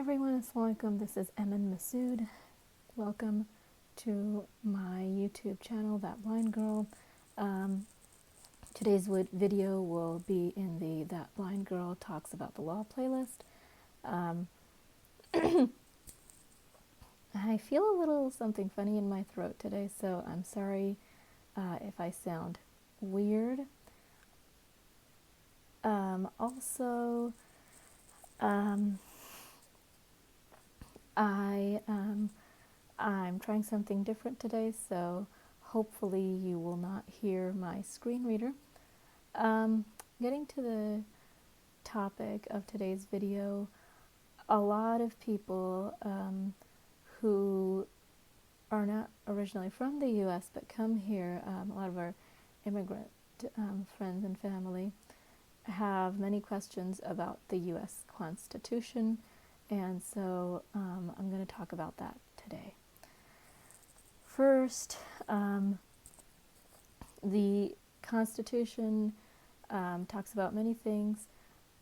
everyone, Assalamu alaikum. This is Emin Masood. Welcome to my YouTube channel, That Blind Girl. Today's video will be in the That Blind Girl Talks About the Law playlist. I feel a little something funny in my throat today, so I'm sorry if I sound weird. I'm trying something different today, so hopefully you will not hear my screen reader. Getting to the topic of today's video, a lot of people who are not originally from the U.S. but come here, a lot of our immigrant friends and family have many questions about the U.S. Constitution, and so I'm going to talk about that today. First, the Constitution talks about many things.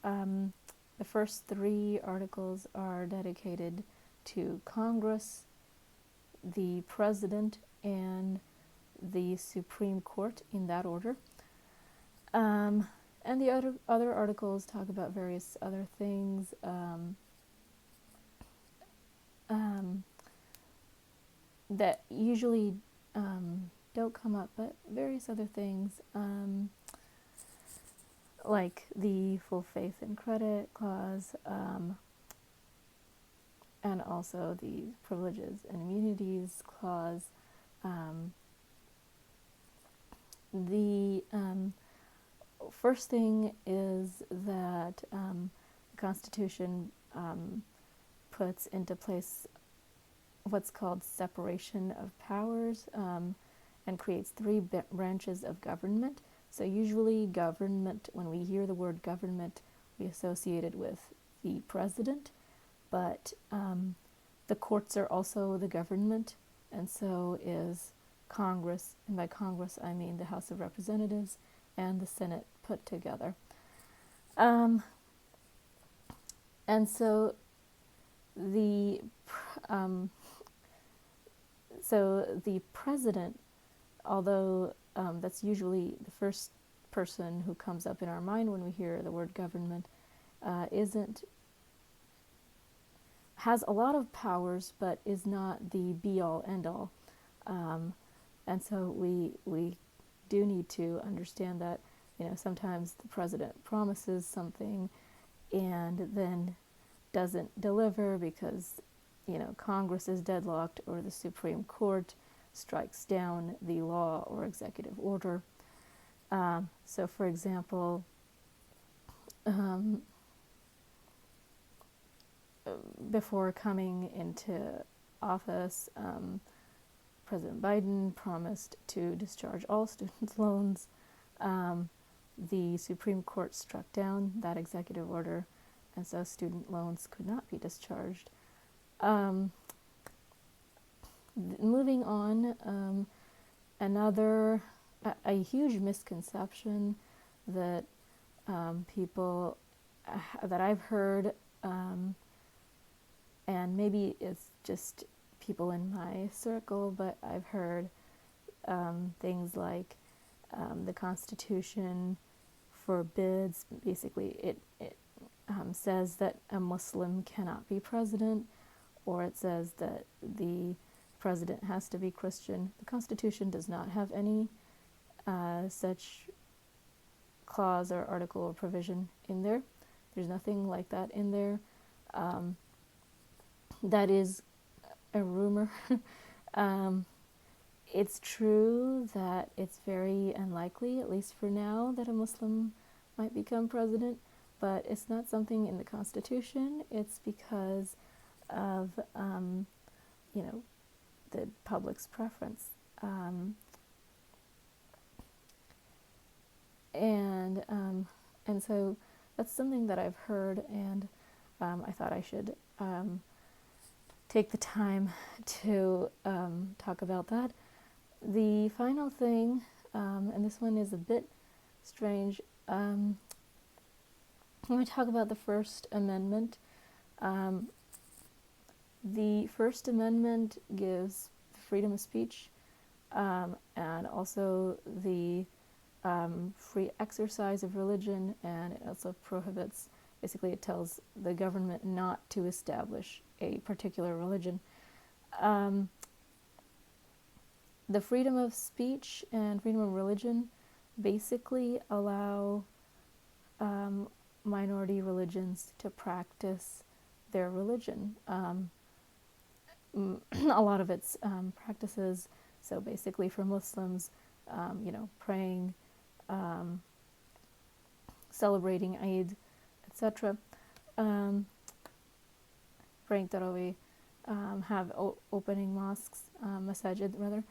The first 3 articles are dedicated to Congress, the President, and the Supreme Court, in that order. And the other articles talk about various other things. That usually don't come up, but various other things, like the full faith and credit clause, and also the privileges and immunities clause. The first thing is that the Constitution puts into place what's called separation of powers, and creates 3 branches of government. So usually government, when we hear the word government, we associate it with the president, but the courts are also the government, and so is Congress, and by Congress I mean the House of Representatives and the Senate put together. And so the president, although that's usually the first person who comes up in our mind when we hear the word government, has a lot of powers, but is not the be-all, end-all. And so we do need to understand that, sometimes the president promises something and then doesn't deliver because, Congress is deadlocked or the Supreme Court strikes down the law or executive order. So, for example, before coming into office, President Biden promised to discharge all student loans. The Supreme Court struck down that executive order, and so student loans could not be discharged. Moving on, a huge misconception that people that I've heard, and maybe it's just people in my circle, but I've heard things like the Constitution forbids, basically it says that a Muslim cannot be president, or it says that the president has to be Christian. The Constitution does not have any such clause or article or provision in there. There's nothing like that in there. That is a rumor. It's true that it's very unlikely, at least for now, that a Muslim might become president, but it's not something in the Constitution. It's because of, the public's preference. And so that's something that I've heard, and I thought I should take the time to talk about that. The final thing, and this one is a bit strange, when we talk about the First Amendment, The First Amendment gives freedom of speech, and also the free exercise of religion, and it also prohibits, basically it tells the government not to establish a particular religion. The freedom of speech and freedom of religion basically allow minority religions to practice their religion. A lot of its practices, so basically for Muslims, praying, celebrating Eid, etc., praying Tarawih, have opening mosques, masajid rather.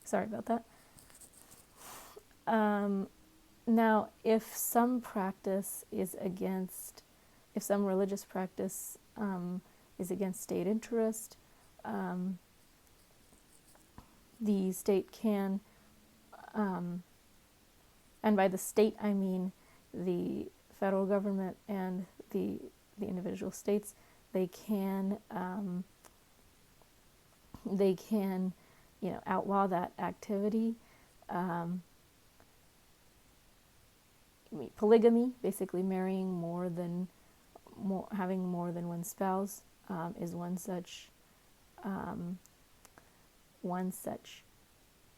Sorry about that. Now, if some religious practice is against state interest, the state can, and by the state I mean the federal government and the individual states, they can outlaw that activity. Polygamy, basically marrying having more than one spouse, is one such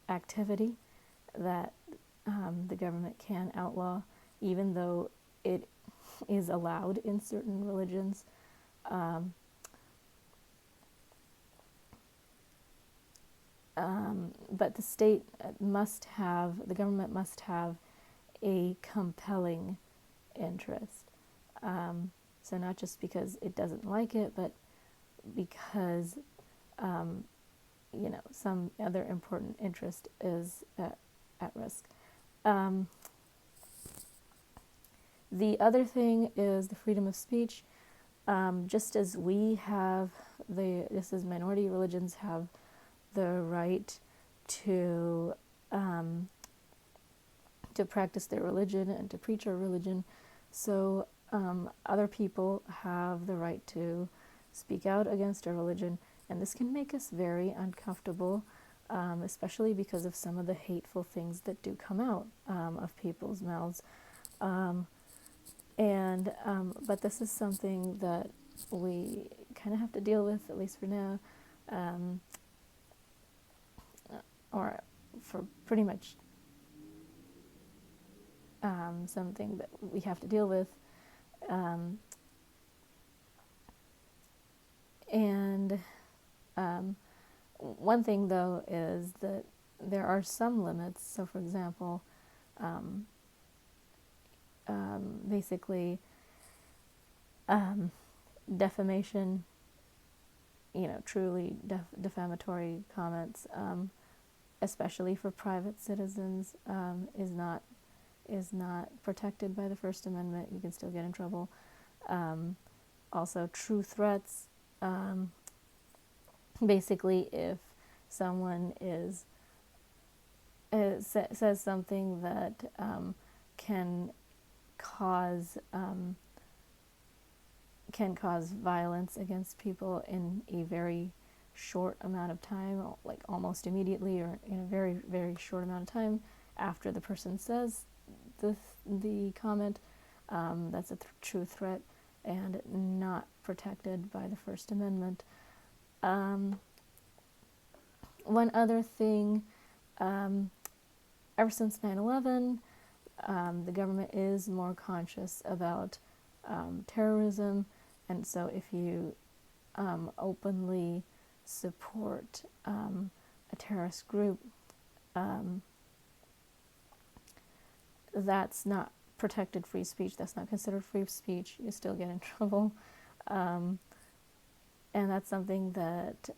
activity that the government can outlaw, even though it is allowed in certain religions. But the government must have a compelling interest. So not just because it doesn't like it, but because some other important interest is at risk. The other thing is the freedom of speech. Just as minority religions have the right to practice their religion and to preach our religion, so other people have the right to speak out against our religion, and this can make us very uncomfortable, especially because of some of the hateful things that do come out of people's mouths. But this is something that we kind of have to deal with, at least for now, or for pretty much something that we have to deal with. One thing, though, is that there are some limits. So, for example, basically, defamation, truly defamatory comments, especially for private citizens, is not protected by the First Amendment. You can still get in trouble. Also, true threats. Basically, if someone says something that can cause violence against people in a very short amount of time, like almost immediately, or in a very, very short amount of time after the person says the comment, that's a true threat and not protected by the First Amendment. One other thing, ever since 9/11, the government is more conscious about terrorism, and so if you openly support a terrorist group, that's not protected free speech. That's not considered free speech. You still get in trouble, and that's something that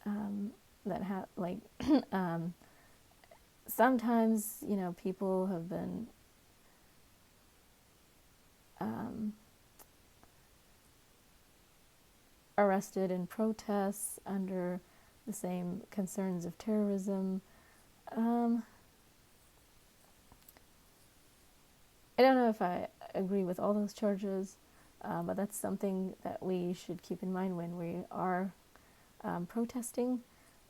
sometimes people have been arrested in protests under the same concerns of terrorism. I don't know if I agree with all those charges, But that's something that we should keep in mind when we are protesting.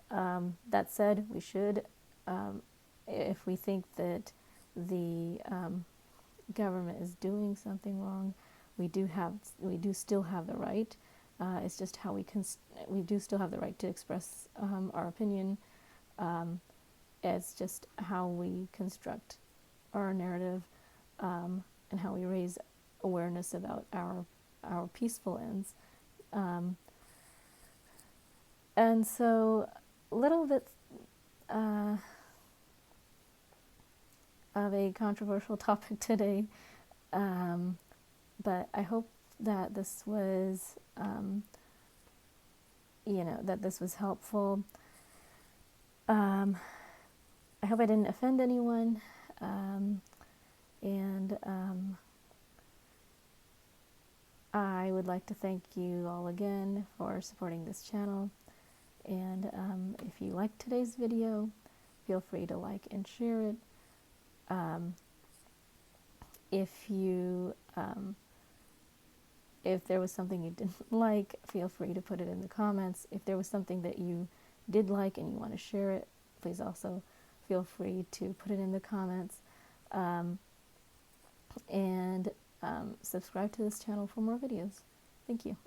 That said, we should, if we think that the government is doing something wrong, we do still have the right. It's just how we do still have the right to express our opinion. It's just how we construct our narrative, and how we raise awareness about our peaceful ends. And so, a little bit of a controversial topic today, but I hope that this was, that this was helpful. I hope I didn't offend anyone, and I would like to thank you all again for supporting this channel. And if you liked today's video, feel free to like and share it. If there was something you didn't like, feel free to put it in the comments. If there was something that you did like and you want to share it, please also feel free to put it in the comments. And subscribe to this channel for more videos. Thank you.